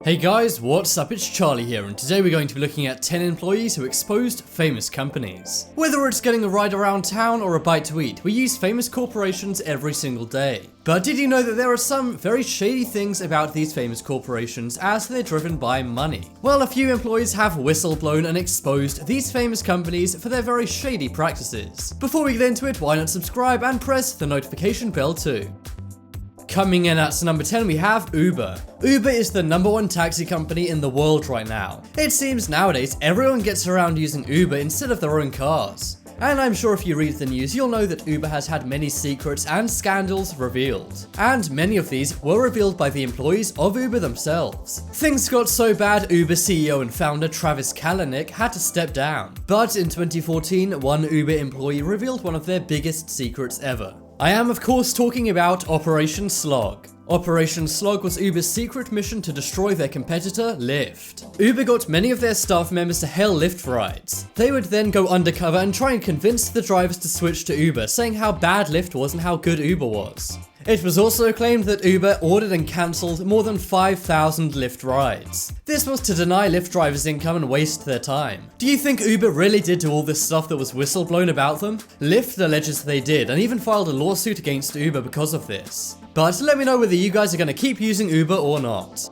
Hey guys, what's up? It's Charlie here, and today we're going to be looking at 10 employees who exposed famous companies. Whether it's getting a ride around town or a bite to eat, we use famous corporations every single day. But did you know that there are some very shady things about these famous corporations as they're driven by money? Well, a few employees have whistleblown and exposed these famous companies for their very shady practices. Before we get into it, why not subscribe and press the notification bell too? Coming in at number 10, we have Uber. Uber is the #1 taxi company in the world right now. It seems nowadays everyone gets around using Uber instead of their own cars. And I'm sure if you read the news, you'll know that Uber has had many secrets and scandals revealed. And many of these were revealed by the employees of Uber themselves. Things got so bad, Uber CEO and founder Travis Kalanick had to step down. But in 2014, one Uber employee revealed one of their biggest secrets ever. I am of course talking about Operation Slog. Operation Slog was Uber's secret mission to destroy their competitor, Lyft. Uber got many of their staff members to hail Lyft rides. They would then go undercover and try and convince the drivers to switch to Uber, saying how bad Lyft was and how good Uber was. It was also claimed that Uber ordered and cancelled more than 5,000 Lyft rides. This was to deny Lyft drivers income and waste their time. Do you think Uber really did do all this stuff that was whistleblown about them? Lyft alleges they did, and even filed a lawsuit against Uber because of this. But let me know whether you guys are going to keep using Uber or not.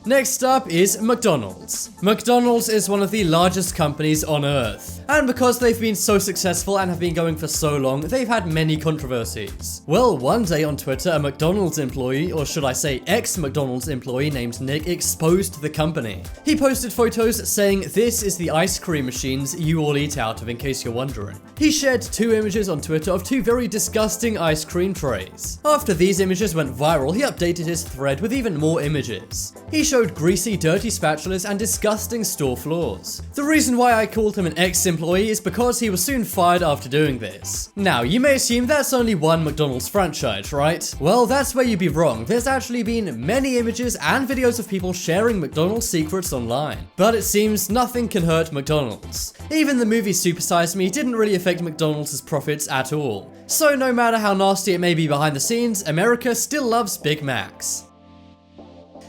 Next up is McDonald's. McDonald's is one of the largest companies on earth. And because they've been so successful and have been going for so long, they've had many controversies. Well, one day on Twitter, a McDonald's employee, or should I say ex-McDonald's employee named Nick, exposed the company. He posted photos saying, "This is the ice cream machines you all eat out of, in case you're wondering." He shared 2 images on Twitter of 2 very disgusting ice cream trays. After these images went viral, he updated his thread with even more images. He showed greasy, dirty spatulas and disgusting store floors. The reason why I called him an ex-employee is because he was soon fired after doing this. Now, you may assume that's only one McDonald's franchise, right? Well, that's where you'd be wrong. There's actually been many images and videos of people sharing McDonald's secrets online. But it seems nothing can hurt McDonald's. Even the movie Super Size Me didn't really affect McDonald's profits at all. So no matter how nasty it may be behind the scenes, America still loves Big Macs.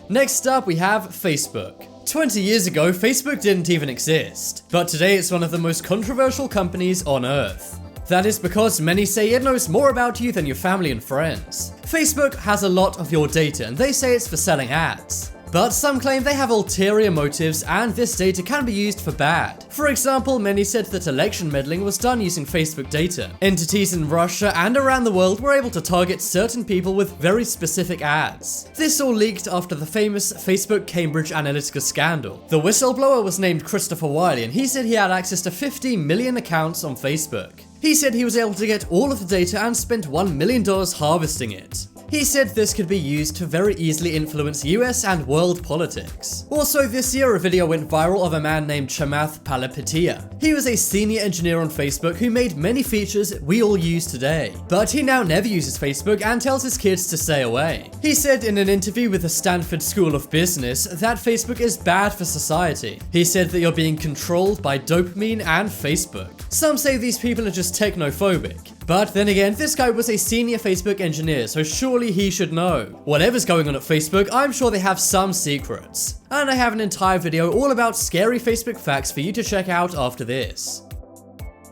Next up, we have Facebook. 20 years ago, Facebook didn't even exist, but today it's one of the most controversial companies on earth. That is because many say it knows more about you than your family and friends. Facebook has a lot of your data, and they say it's for selling ads. But some claim they have ulterior motives and this data can be used for bad. For example, many said that election meddling was done using Facebook data. Entities in Russia and around the world were able to target certain people with very specific ads. This all leaked after the famous Facebook Cambridge Analytica scandal. The whistleblower was named Christopher Wiley, and he said he had access to 50 million accounts on Facebook. He said he was able to get all of the data and spent $1 million harvesting it. He said this could be used to very easily influence US and world politics. Also this year, a video went viral of a man named Chamath Palihapitiya. He was a senior engineer on Facebook who made many features we all use today. But he now never uses Facebook and tells his kids to stay away. He said in an interview with the Stanford School of Business that Facebook is bad for society. He said that you're being controlled by dopamine and Facebook. Some say these people are just technophobic. But then again, this guy was a senior Facebook engineer, so surely he should know. Whatever's going on at Facebook, I'm sure they have some secrets. And I have an entire video all about scary Facebook facts for you to check out after this.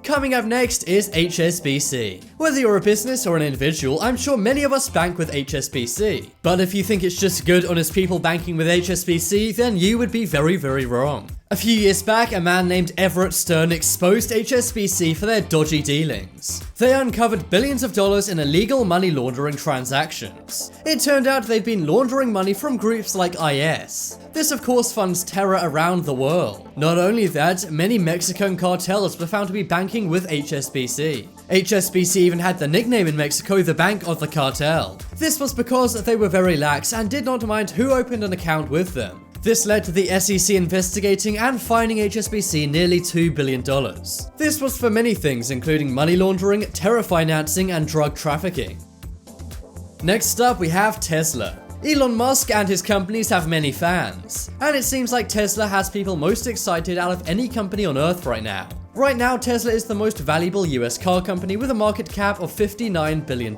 Coming up next is HSBC. Whether you're a business or an individual, I'm sure many of us bank with HSBC. But if you think it's just good, honest people banking with HSBC, then you would be very, very wrong. A few years back, a man named Everett Stern exposed HSBC for their dodgy dealings. They uncovered billions of dollars in illegal money laundering transactions. It turned out they'd been laundering money from groups like IS. This of course funds terror around the world. Not only that, many Mexican cartels were found to be banking with HSBC. HSBC even had the nickname in Mexico, the Bank of the Cartel. This was because they were very lax and did not mind who opened an account with them. This led to the SEC investigating and fining HSBC nearly $2 billion. This was for many things, including money laundering, terror financing, and drug trafficking. Next up, we have Tesla. Elon Musk and his companies have many fans, and it seems like Tesla has people most excited out of any company on earth right now. Right now, Tesla is the most valuable US car company with a market cap of $59 billion.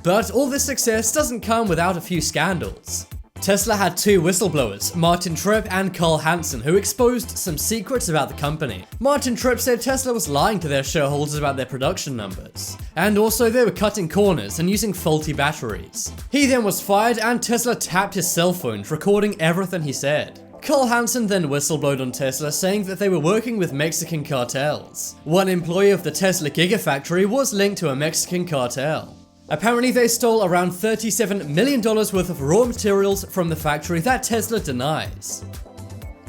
But all this success doesn't come without a few scandals. Tesla had two whistleblowers, Martin Tripp and Carl Hansen, who exposed some secrets about the company. Martin Tripp said Tesla was lying to their shareholders about their production numbers, and also they were cutting corners and using faulty batteries. He then was fired and Tesla tapped his cell phone, recording everything he said. Carl Hansen then whistleblowed on Tesla, saying that they were working with Mexican cartels. One employee of the Tesla Gigafactory was linked to a Mexican cartel. Apparently they stole around $37 million worth of raw materials from the factory that Tesla denies.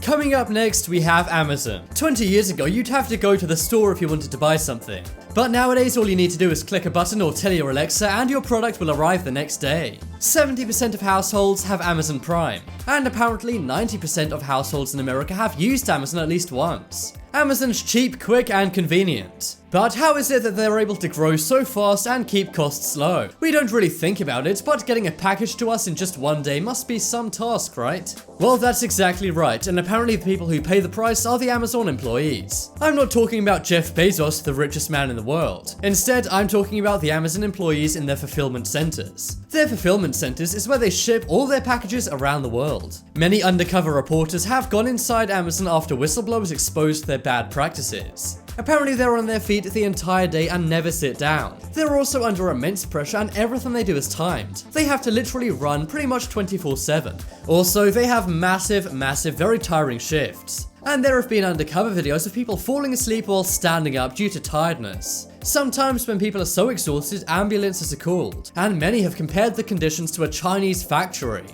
Coming up next, we have Amazon. 20 years ago, you'd have to go to the store if you wanted to buy something. But nowadays, all you need to do is click a button or tell your Alexa and your product will arrive the next day. 70% of households have Amazon Prime, and apparently 90% of households in America have used Amazon at least once. Amazon's cheap, quick, and convenient. But how is it that they're able to grow so fast and keep costs low? We don't really think about it, but getting a package to us in just one day must be some task, right? Well, that's exactly right, and apparently the people who pay the price are the Amazon employees. I'm not talking about Jeff Bezos, the richest man in the world. Instead, I'm talking about the Amazon employees in their fulfillment centers. Their fulfillment centers is where they ship all their packages around the world. Many undercover reporters have gone inside Amazon after whistleblowers exposed their bad practices. Apparently they're on their feet the entire day and never sit down. They're also under immense pressure and everything they do is timed. They have to literally run pretty much 24/7. Also, they have massive, very tiring shifts. And there have been undercover videos of people falling asleep while standing up due to tiredness. Sometimes when people are so exhausted, ambulances are called, and many have compared the conditions to a Chinese factory.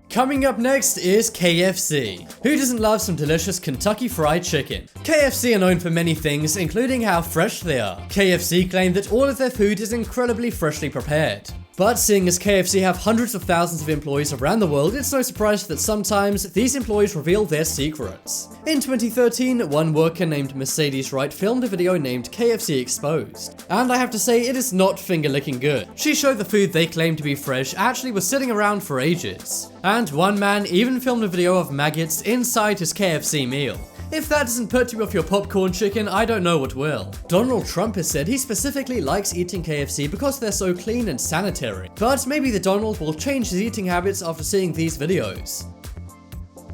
Coming up next is KFC. Who doesn't love some delicious Kentucky Fried Chicken? KFC are known for many things, including how fresh they are. KFC claim that all of their food is incredibly freshly prepared. But seeing as KFC have hundreds of thousands of employees around the world, it's no surprise that sometimes these employees reveal their secrets. In 2013, one worker named Mercedes Wright filmed a video named KFC Exposed. And I have to say, it is not finger-licking good. She showed the food they claim to be fresh actually was sitting around for ages. And one man even filmed a video of maggots inside his KFC meal. If that doesn't put you off your popcorn chicken, I don't know what will. Donald Trump has said he specifically likes eating KFC because they're so clean and sanitary. But maybe the Donald will change his eating habits after seeing these videos.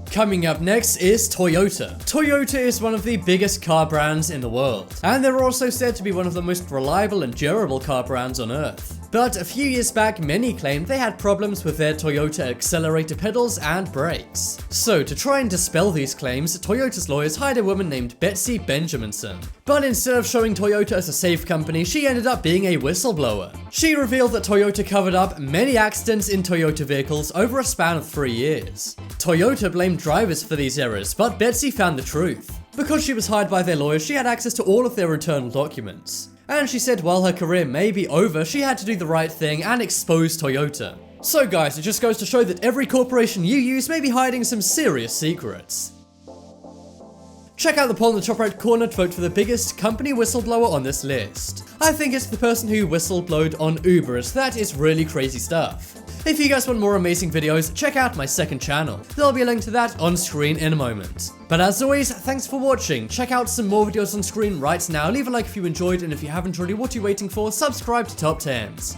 Coming up next is Toyota. Toyota is one of the biggest car brands in the world, and they're also said to be one of the most reliable and durable car brands on earth. But a few years back, many claimed they had problems with their Toyota accelerator pedals and brakes. So to try and dispel these claims, Toyota's lawyers hired a woman named Betsy Benjaminson. But instead of showing Toyota as a safe company, she ended up being a whistleblower. She revealed that Toyota covered up many accidents in Toyota vehicles over a span of 3 years. Toyota blamed drivers for these errors, but Betsy found the truth. Because she was hired by their lawyers, she had access to all of their internal documents. And she said while her career may be over, she had to do the right thing and expose Toyota. So guys, it just goes to show that every corporation you use may be hiding some serious secrets. Check out the poll in the top right corner to vote for the biggest company whistleblower on this list. I think it's the person who whistleblowed on Uber, as that is really crazy stuff. If you guys want more amazing videos, check out my second channel. There'll be a link to that on screen in a moment. But as always, thanks for watching. Check out some more videos on screen right now. Leave a like if you enjoyed, and if you haven't already, what are you waiting for? Subscribe to Top 10s.